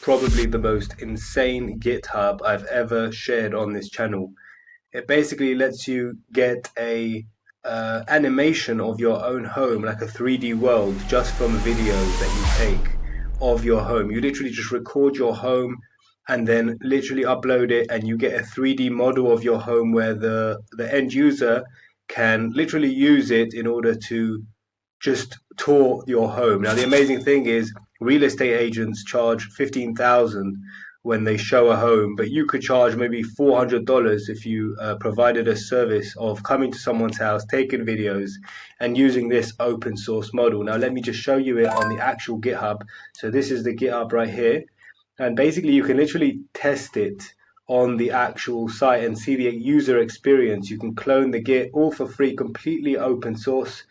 probably the most insane GitHub I've ever shared on this channel. It basically lets you get a animation of your own home, like a 3D world, just from videos that you take of your home. You literally just record your home and then literally upload it, and you get a 3D model of your home where the end user can literally use it in order to just tour your home. Now, the amazing thing is, real estate agents charge 15,000 when they show a home, but you could charge maybe $400 if you provided a service of coming to someone's house, taking videos, and using this open source model. Now, let me just show you it on the actual GitHub. So this is the GitHub right here, and basically you can literally test it on the actual site and see the user experience. You can clone the Git all for free, completely open source.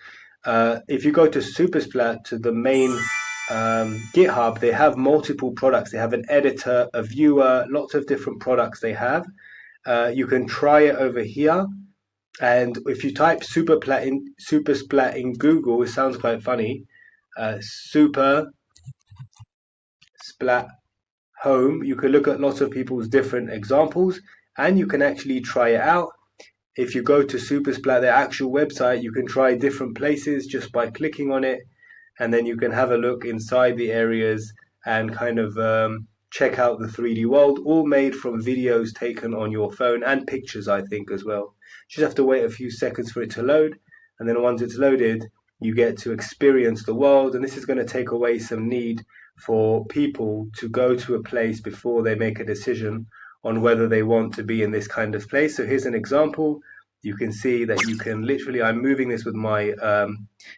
If you go to SuperSplat, to the main GitHub, they have multiple products. They have an editor, a viewer, lots of different products they have. You can try it over here. And if you type SuperSplat in Google, it sounds quite funny. SuperSplat home. You can look at lots of people's different examples, and you can actually try it out. If you go to SuperSplat, their actual website, you can try different places just by clicking on it, and then you can have a look inside the areas and kind of check out the 3D world, all made from videos taken on your phone and pictures, I think, as well. You just have to wait a few seconds for it to load, and then once it's loaded, you get to experience the world. And this is going to take away some need for people to go to a place before they make a decision on whether they want to be in this kind of place. So here's an example. You can see that you can literally, I'm moving this with my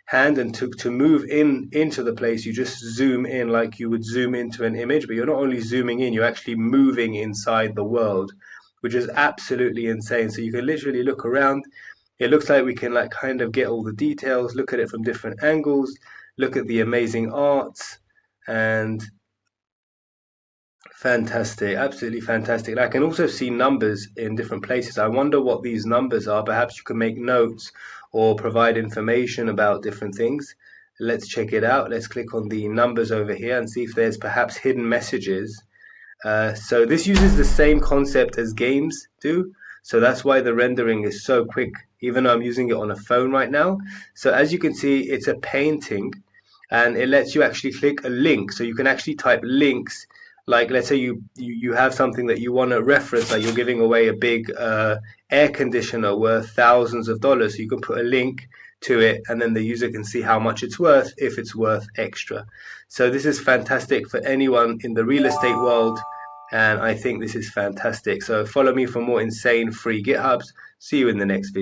hand, and to move into the place, you just zoom in like you would zoom into an image, but you're not only zooming in, you're actually moving inside the world, which is absolutely insane. So you can literally look around. It looks like we can like kind of get all the details, look at it from different angles, look at the amazing arts, and fantastic, absolutely fantastic. I can also see numbers in different places. I wonder what these numbers are. Perhaps you can make notes or provide information about different things. Let's check it out. Let's click on the numbers over here and see if there's perhaps hidden messages. So this uses the same concept as games do. So that's why the rendering is so quick, even though I'm using it on a phone right now. So as you can see, it's a painting, and it lets you actually click a link. So you can actually type links. Like, let's say you have something that you want to reference, like you're giving away a big air conditioner worth thousands of dollars. So you can put a link to it, and then the user can see how much it's worth, if it's worth extra. So this is fantastic for anyone in the real estate world, and I think this is fantastic. So follow me for more insane free GitHubs. See you in the next video.